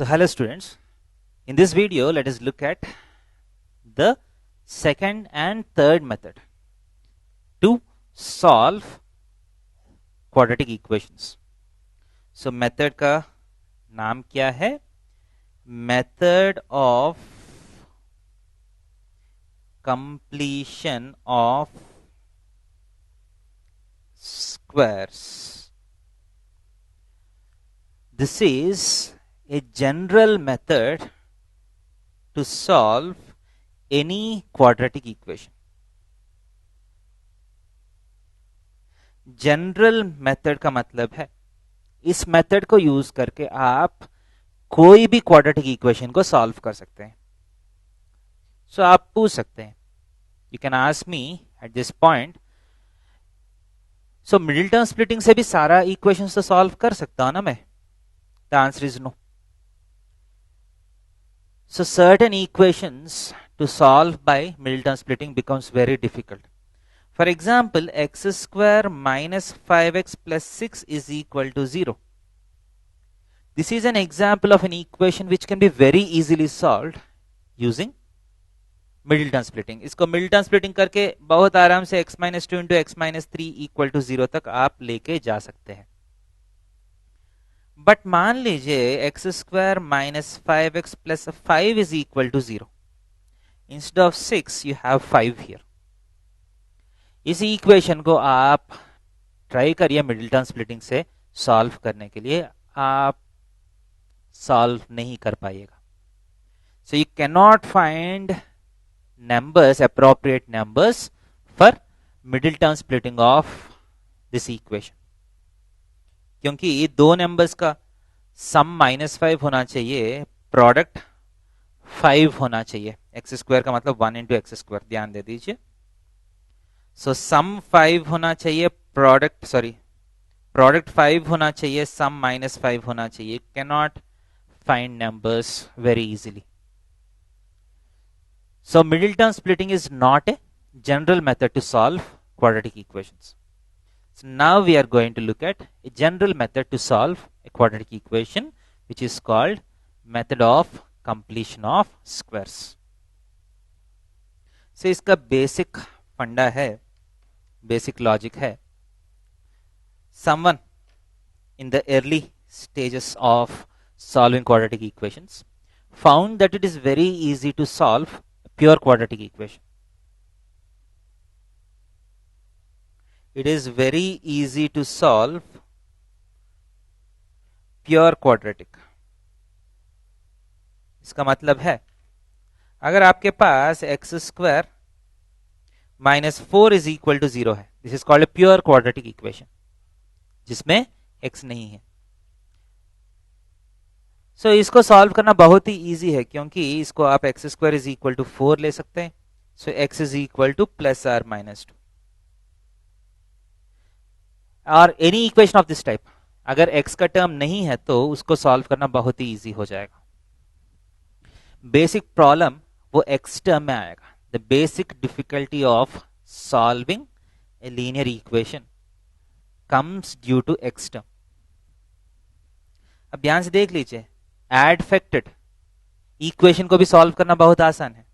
So hello students, in this video let us look at the second and third method to solve quadratic equations. So method का नाम क्या है? Method of completion of squares. This is a general method to solve any quadratic equation. General method का मतलब है इस method को use करके आप कोई भी क्वाड्रेटिक इक्वेशन को सॉल्व कर सकते हैं. सो आप पूछ सकते हैं, you can ask me at this point, so middle term splitting से भी सारा इक्वेशन तो सॉल्व कर सकता हूं ना मैं? The answer is no. So certain equations to solve by middle term splitting becomes very difficult. For example, x square minus 5x plus 6 is equal to 0. This is an example of an equation which can be very easily solved using middle term splitting. इसको middle term splitting करके बहुत आराम से x minus 2 into x minus 3 equal to 0 तक आप लेके जा सकते हैं. बट मान लीजिए x square minus 5x plus 5 is equal to 0. Instead of 6 you have 5 here. इस इक्वेशन को आप ट्राई करिए मिडिल टर्म स्प्लिटिंग से सॉल्व करने के लिए, आप सॉल्व नहीं कर पाइएगा. So you can not find numbers, appropriate numbers for middle term splitting of this equation, क्योंकि ये दो नंबर्स का सम -5 होना चाहिए, प्रोडक्ट 5 होना चाहिए. एक्स स्क्वायर का मतलब 1 इंटू एक्स स्क्वायर, ध्यान दे दीजिए. सो सम 5 होना चाहिए, प्रोडक्ट 5 होना चाहिए, सम -5 होना चाहिए. Can not find numbers very easily. So middle term splitting is not a general method to solve quadratic equations. So now we are going to look at a general method to solve a quadratic equation, which is called method of completion of squares. So इसका basic फंडा है, basic logic है. Someone in the early stages of solving quadratic equations found that it is very easy to solve a pure quadratic equation. It is very easy to solve pure quadratic. इसका मतलब है अगर आपके पास x square minus 4 is equal to 0 है, this is called a pure quadratic equation जिसमें x नहीं है. सो इसको सॉल्व करना बहुत ही इजी है, क्योंकि इसको आप x square is equal to 4 ले सकते हैं. So x is equal to plus or minus 2 और any equation of this type. अगर x का टर्म नहीं है तो उसको सॉल्व करना बहुत ही इजी हो जाएगा. बेसिक प्रॉब्लम वो x टर्म में आएगा. The basic difficulty of solving a linear equation comes due to x term. अब ध्यान से देख लीजिए, एड फैक्टेड इक्वेशन को भी सॉल्व करना बहुत आसान है.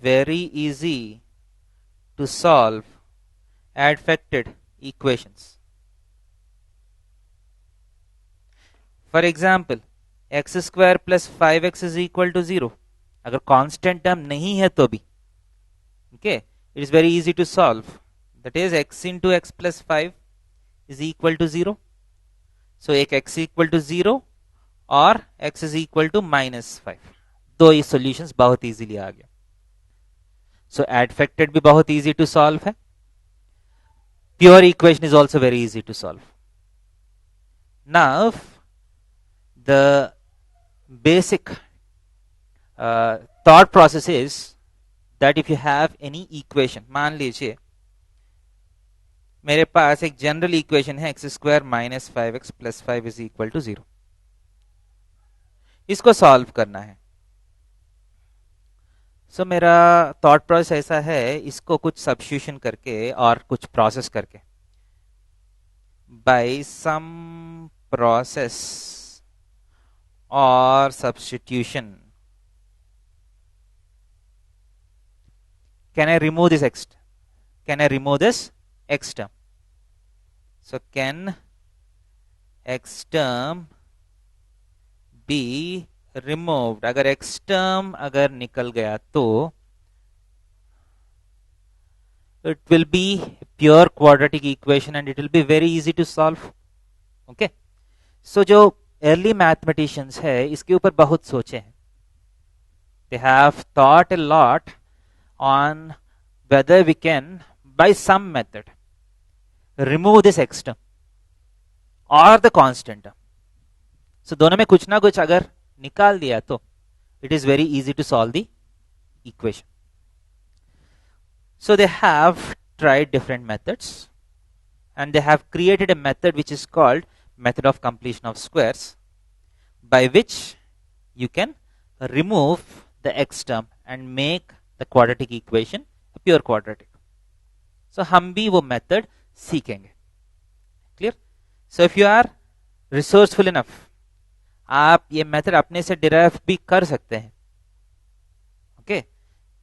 Very easy to solve add-factored equations. For example, x square plus 5x is equal to 0. अगर constant term नहीं है तो भी, okay, it is very easy to solve. That is x into x plus 5 is equal to 0. So एक x equal to 0 और x is equal to -5. दो ये solutions बहुत easily आ गया. So add-factored भी बहुत easy to solve है. Pure equation is also very easy to solve. Now, the basic thought process is that if you have any equation, मान लीजिए मेरे पास एक जनरल इक्वेशन है x square minus 5x plus 5 is equal to 0. इसको solve करना है. सो मेरा थॉट प्रोसेस ऐसा है, इसको कुछ सब्स्टिट्यूशन करके और कुछ प्रोसेस करके by some process or substitution, can I remove this x? Can I remove this x term? So can x term be removed? अगर x term अगर निकल गया तो it will be pure quadratic equation and it will be very easy to solve. Okay, so जो early mathematicians है इसके ऊपर बहुत सोचे हैं. They have thought a lot on whether we can by some method remove this x term or the constant term. So दोनों में कुछ ना कुछ अगर निकाल दिया तो it is very easy to solve the equation. So they have tried different methods and they have created a method which is called method of completion of squares, by which you can remove the x term and make the quadratic equation a pure quadratic. So हम भी वो method सीखेंगे. Clear? So if you are resourceful enough, आप ये method अपने से derive भी कर सकते हैं. Okay,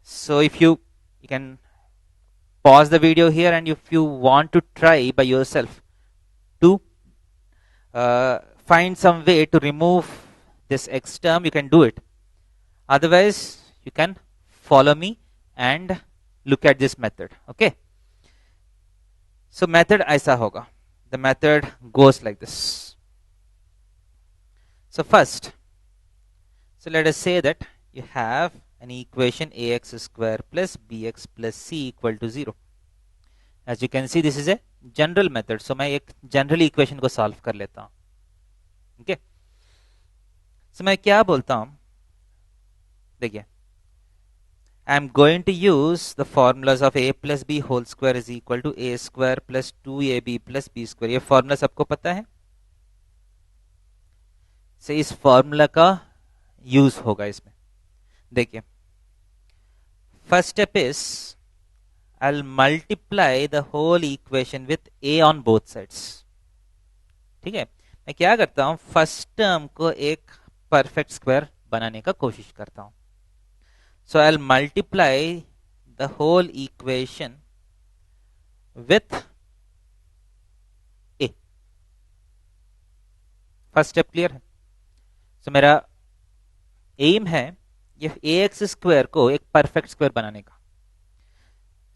so if you can pause the video here and if you want to try by yourself to find some way to remove this x term, you can do it. Otherwise you can follow me and look at this method. Okay, so method ऐसा होगा. The method goes like this. So first, so let us say that you have an equation ax square plus bx plus c equal to 0. As you can see, this is a general method. So मैं एक general equation को solve कर लेता हूँ. Okay. So मैं क्या बोलता हूँ? देखिए, I am going to use the formulas of a plus b whole square is equal to a square plus 2ab plus b square. ये formula सबको पता है? So इस formula का use होगा इसमें. देखिए, first step is I'll multiply the whole equation with a on both sides. ठीक है, मैं क्या करता हूं, फर्स्ट टर्म को एक परफेक्ट स्क्वायर बनाने का कोशिश करता हूं. So I'll multiply the whole equation with a. First step clear है? So मेरा एम है ये ax स्क्वायर को एक परफेक्ट स्क्वायर बनाने का.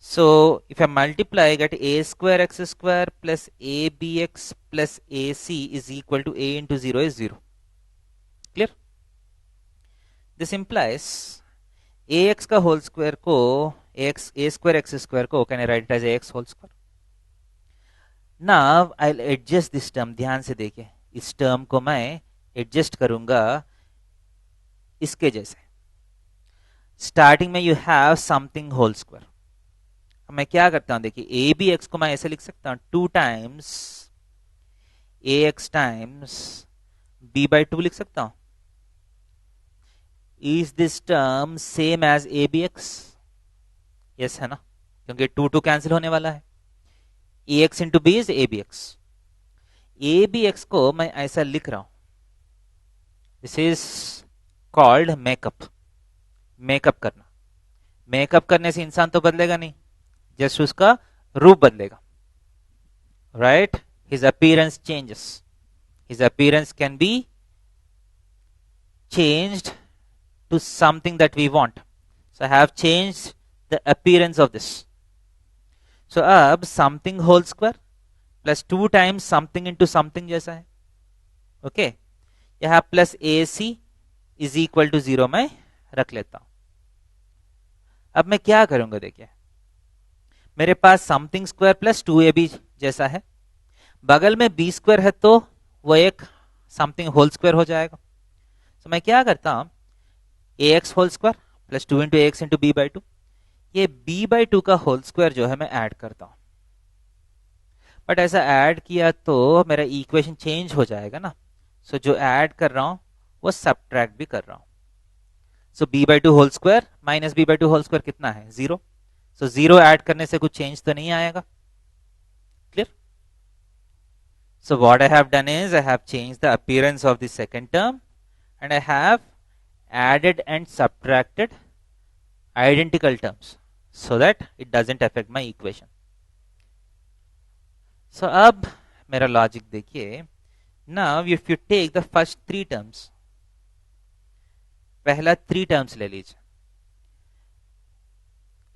So if I multiply, I get a square x square plus abx plus ac is equal to a into 0 is 0. Clear? This implies ax का whole square को a square x square को can I write it as ax whole square? Now I'll adjust this term. ध्यान से देखिए, इस term को मैं adjust करूंगा इसके जैसे. Starting में you have something whole square. मैं क्या करता हूं, देखिए ए बी एक्स को मैं ऐसे लिख सकता हूं 2 times A x times B by 2 लिख सकता हूं. Is this term same as A B x? Yes है ना, क्योंकि 2 कैंसिल होने वाला है. A x into B is A B x. A B x को मैं ऐसा लिख रहा हूं. This is called makeup. Makeup करना. मेकअप करने से इंसान तो बदलेगा नहीं, जस्ट उसका रूप बदलेगा. Right? His appearance changes. His appearance can be changed to something that we want. So I have changed the appearance of this. So अब something whole square plus 2 times something into something जैसा है. Okay, यहां plus a c is equal to 0 मैं रख लेता हूं. अब मैं क्या करूंगा, देखिए मेरे पास समथिंग स्क्वायर प्लस 2ab जैसा है, बगल में b स्क्वायर है तो वो एक समथिंग होल स्क्वायर हो जाएगा. तो मैं क्या करता हूं, ax whole square plus 2 into x into b by 2, ये b बाई 2 का होल स्क्वायर जो है मैं ऐड करता हूं. बट ऐसा ऐड किया तो मेरा इक्वेशन चेंज हो जाएगा ना. सो जो ऐड कर रहा हूं वो सबट्रैक्ट भी कर रहा हूं. So b by 2 whole square minus b by 2 whole square कितना है, 0. सो 0 ऐड करने से कुछ चेंज तो नहीं आएगा. Clear? So what I have done is I have changed the appearance of the second term and I have added and subtracted identical terms so that it doesn't affect my equation. So अब मेरा logic देखिए. Now if you take the first three terms, पहला three terms ले लीजिए.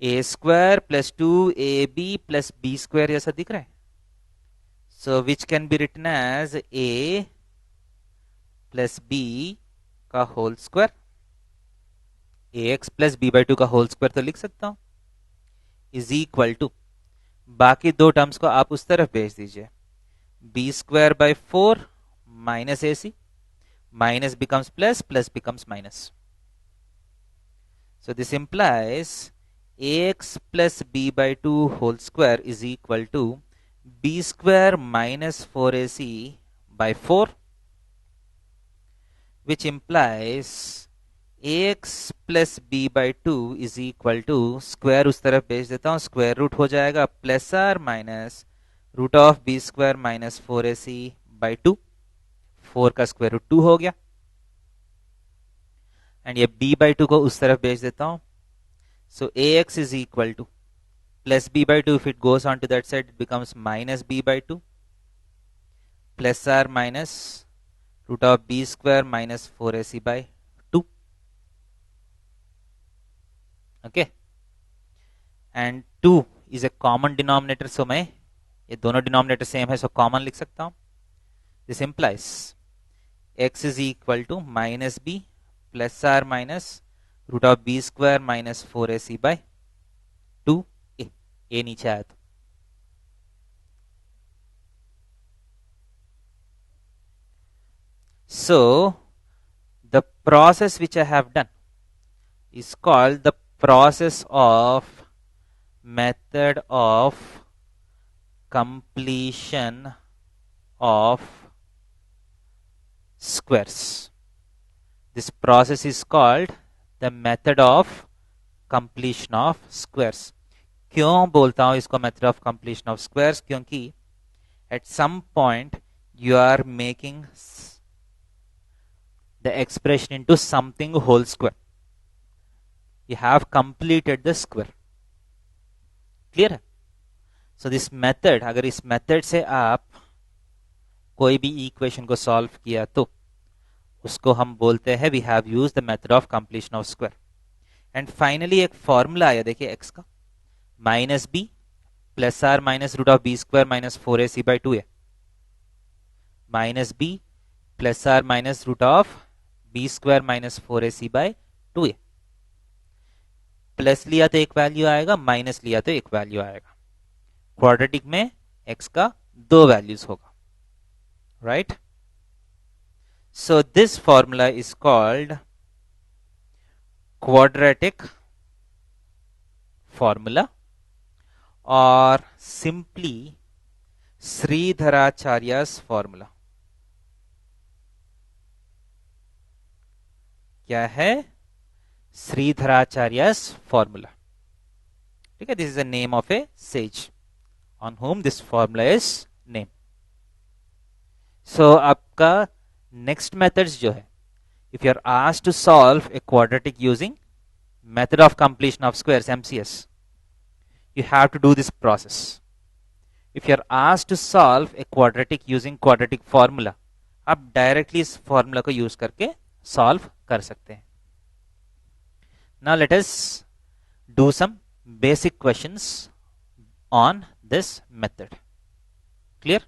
A square plus 2ab plus b square ऐसा दिख रहा है. So which can be written as a plus b का whole square. ax plus b by 2 का whole square तो लिख सकता हूं. इज इक्वल टू बाकी दो टर्म्स को आप उस तरफ भेज दीजिए. B square by 4 minus a c. Minus becomes plus, plus becomes minus. So this implies ax plus b by 2 whole square is equal to b square minus 4ac by 4, which implies ax plus b by 2 is equal to square उस तरफ भेज देता हूं. Square root हो जाएगा plus or minus root of b square minus 4ac by 2. 4 का square root 2 हो गया. एंड ये b बाई 2 को उस तरफ भेज देता हूं. So ax is equal to plus b by 2. If it goes on to that side it becomes minus b by 2 plus or minus root of b square minus 4ac by 2. Okay. And 2 is a common denominator. So मैं ये दोनों denominator same है so common लिख सकता हूं. This implies x is equal to minus b plus or minus root of b square minus 4ac by 2. A नीचे आया तो so the process which I have done is called the process of method of completion of squares. This process is called the method of completion of squares. क्यों बोलता हूं इसको method of completion of squares? क्योंकि at some point you are making the expression into something whole square. You have completed the square. Clear है? So this method, अगर इस method से आप कोई भी equation को solve किया तो उसको हम बोलते हैं we have used the method of completion of square. And finally एक फॉर्मूला आया देखिए x का minus b plus or minus root of b square minus 4ac by 2a. Minus b plus or minus root of b square minus 4ac by 2a. Plus लिया तो एक value आएगा, minus लिया तो एक वैल्यू आएगा. Quadratic में x का दो वैल्यूज होगा. Right. So this formula is called quadratic formula or simply Sridharacharya's formula. क्या है? Sridharacharya's formula. ठीक है. This is the name of a sage on whom this formula is named. So आपका next methods जो है, if you are asked to solve a quadratic using method of completion of squares MCS, you have to do this process. If you are asked to solve a quadratic using quadratic formula, आप directly इस formula को use करके solve कर सकते हैं. Now let us do some basic questions on this method. Clear?